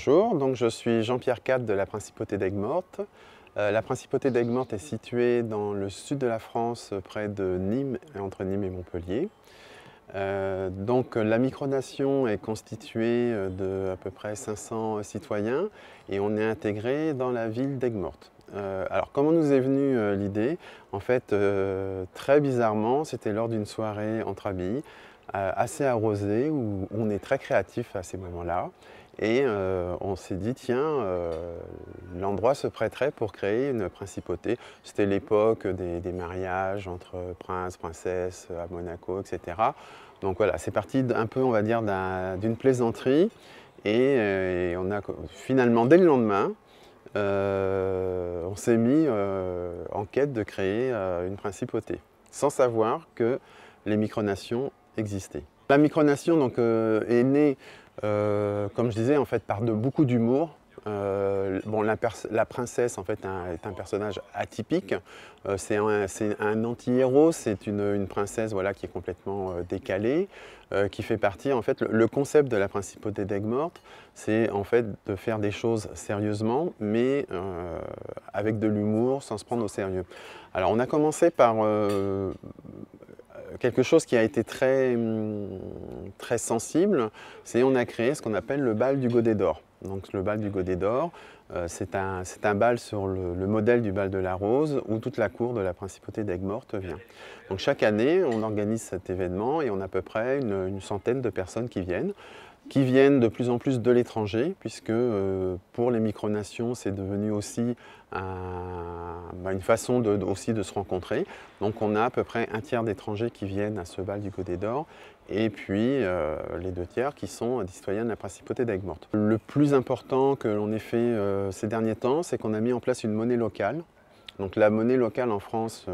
Bonjour, donc je suis Jean-Pierre Cade de la Principauté d'Aigues-Mortes. La Principauté d'Aigues-Mortes est située dans le sud de la France, près de Nîmes, entre Nîmes et Montpellier. Donc la micronation est constituée de à peu près 500 citoyens et on est intégré dans la ville d'Aigues-Mortes. Alors comment nous est venue l'idée? En fait, très bizarrement, c'était lors d'une soirée entre amis, assez arrosée, où on est très créatif à ces moments-là. Et on s'est dit, tiens, l'endroit se prêterait pour créer une principauté. C'était l'époque des mariages entre princes, princesses à Monaco, etc. Donc voilà, c'est parti un peu, on va dire, d'une plaisanterie. Et on a finalement, dès le lendemain, on s'est mis en quête de créer une principauté, sans savoir que les micronations existaient. La micronation donc, est née, comme je disais, en fait, par beaucoup d'humour. Bon, la princesse en fait, est un personnage atypique. C'est un anti-héros, c'est une princesse voilà, qui est complètement décalée, qui fait partie, en fait, le concept de la Principauté d'Aigues-Mortes, c'est en fait de faire des choses sérieusement, mais avec de l'humour, sans se prendre au sérieux. Alors on a commencé par quelque chose qui a été très sensible, c'est on a créé ce qu'on appelle le bal du Godet d'Or. Donc le bal du Godet d'Or, c'est un bal sur le modèle du bal de la Rose, où toute la cour de la Principauté d'Aigues-Mortes vient. Donc chaque année, on organise cet événement et on a à peu près une centaine de personnes qui viennent de plus en plus de l'étranger, puisque pour les micronations, c'est devenu aussi une façon aussi de se rencontrer. Donc on a à peu près un tiers d'étrangers qui viennent à ce bal du Godet d'Or, et puis les 2 tiers qui sont des citoyens de la Principauté d'Aigues-Mortes. Le plus important que l'on ait fait ces derniers temps, c'est qu'on a mis en place une monnaie locale. Donc la monnaie locale en France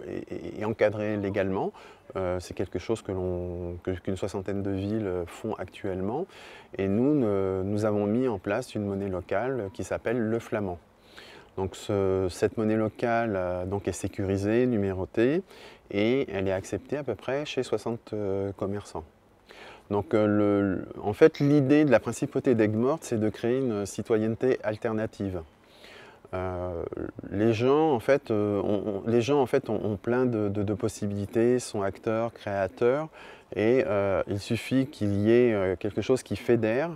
est encadrée légalement. C'est quelque chose qu'une soixantaine de villes font actuellement. Et nous avons mis en place une monnaie locale qui s'appelle le flamand. Donc cette monnaie locale donc est sécurisée, numérotée, et elle est acceptée à peu près chez 60 commerçants. Donc en fait, l'idée de la Principauté d'Aigues-Mortes, c'est de créer une citoyenneté alternative. Les gens en fait, ont plein de possibilités, sont acteurs, créateurs, et il suffit qu'il y ait quelque chose qui fédère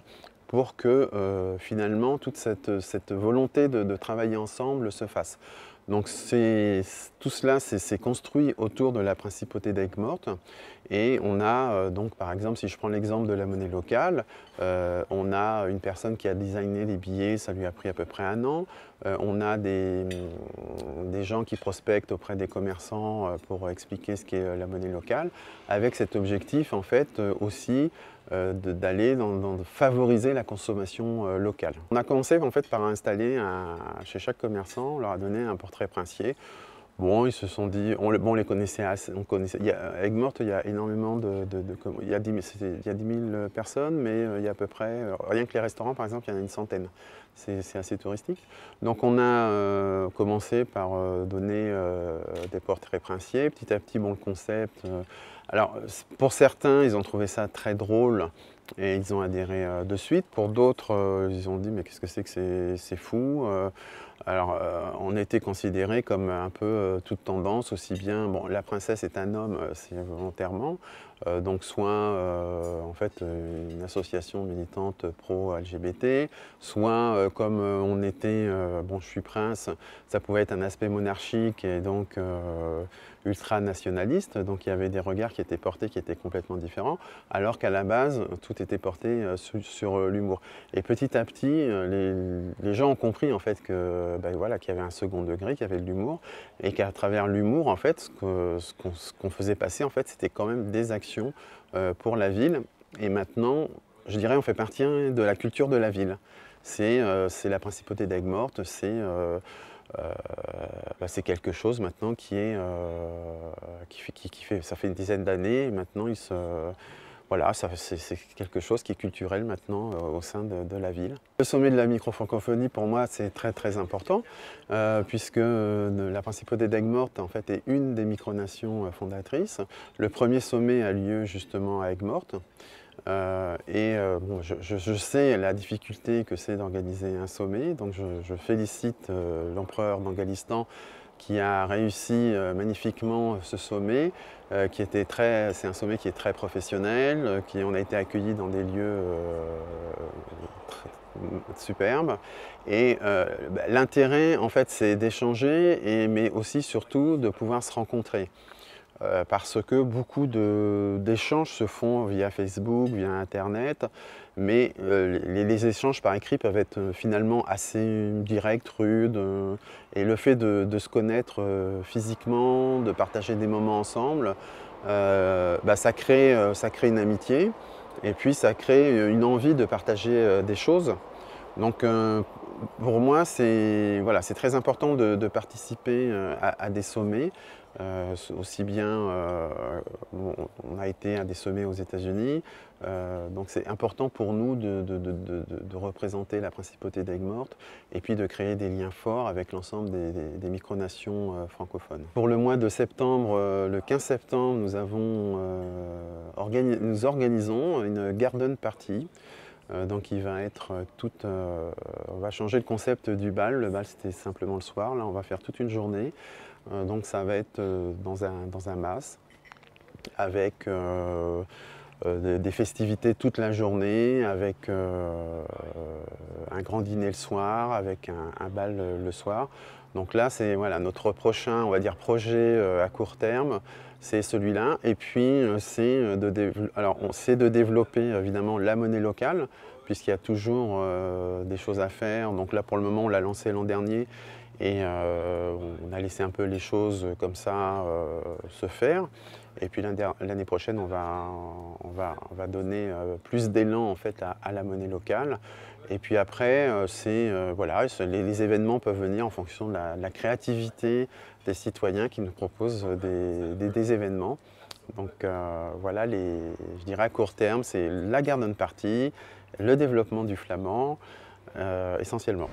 pour que finalement toute cette volonté de travailler ensemble se fasse. Donc tout cela c'est construit autour de la Principauté d'Aigues-Mortes, et on a donc, par exemple, si je prends l'exemple de la monnaie locale, on a une personne qui a designé les billets, ça lui a pris à peu près 1 an. On a des gens qui prospectent auprès des commerçants pour expliquer ce qu'est la monnaie locale, avec cet objectif en fait aussi d'aller de favoriser la consommation locale. On a commencé en fait par installer chez chaque commerçant, on leur a donné un portrait princier. Bon, ils se sont dit, on les connaissait assez, à Aigues-Mortes, il y a énormément il y a 10 000 personnes, mais il y a à peu près, rien que les restaurants par exemple, il y en a une centaine. C'est assez touristique. Donc on a commencé par donner des portraits princiers. Petit à petit, bon, le concept. Alors pour certains, ils ont trouvé ça très drôle et ils ont adhéré de suite. Pour d'autres, ils ont dit mais qu'est-ce que c'est fou. Alors on était considérés comme un peu toute tendance, aussi bien, bon, la princesse est un homme, c'est volontairement, donc soit en fait une association militante pro-LGBT, soit comme on était, bon, je suis prince, ça pouvait être un aspect monarchique et donc ultra-nationaliste, donc il y avait des regards qui étaient portés qui étaient complètement différents, alors qu'à la base tout était porté sur l'humour. Et petit à petit, les gens ont compris en fait que voilà, qu'il y avait un second degré, qu'il y avait de l'humour, et qu'à travers l'humour, en fait, ce qu'on faisait passer, en fait, c'était quand même des actions pour la ville. Et maintenant, je dirais, on fait partie de la culture de la ville. C'est la Principauté d'Aigues-Mortes, c'est quelque chose maintenant qui fait, ça fait une dizaine d'années, et maintenant voilà, c'est quelque chose qui est culturel maintenant au sein de la ville. Le sommet de la micro-francophonie, pour moi, c'est très très important, puisque la Principauté d'Aigues-Mortes en fait, est une des micronations fondatrices. Le premier sommet a lieu justement à Aigues-Mortes. Bon, je sais la difficulté que c'est d'organiser un sommet, donc je félicite l'empereur d'Angalistan qui a réussi magnifiquement ce sommet, c'est un sommet qui est très professionnel, on a été accueillis dans des lieux superbes. Et l'intérêt, en fait, c'est d'échanger, mais aussi, surtout, de pouvoir se rencontrer. Parce que beaucoup d'échanges se font via Facebook, via Internet, mais les échanges par écrit peuvent être finalement assez directs, rudes, et le fait de se connaître physiquement, de partager des moments ensemble, ça crée une amitié, et puis ça crée une envie de partager des choses. Donc pour moi, c'est très important de participer à des sommets. Aussi bien, on a été à des sommets aux États-Unis, donc c'est important pour nous de représenter la principauté d'Aigues-Mortes et puis de créer des liens forts avec l'ensemble des micronations francophones. Pour le mois de septembre, le 15 septembre, nous organisons une garden party. Donc il va être on va changer le concept du bal. Le bal c'était simplement le soir, là on va faire toute une journée. Donc ça va être dans un mas avec des festivités toute la journée, avec un grand dîner le soir, avec un bal le soir. Donc là c'est notre prochain, on va dire, projet à court terme. C'est celui-là, et puis c'est de développer évidemment la monnaie locale, puisqu'il y a toujours des choses à faire. Donc là pour le moment on l'a lancé l'an dernier, et on a laissé un peu les choses comme ça se faire. Et puis l'année prochaine on va donner plus d'élan en fait à la monnaie locale. Et puis après, les événements peuvent venir en fonction de la créativité des citoyens qui nous proposent des événements. Donc je dirais à court terme, c'est la garden party, le développement du flamand essentiellement.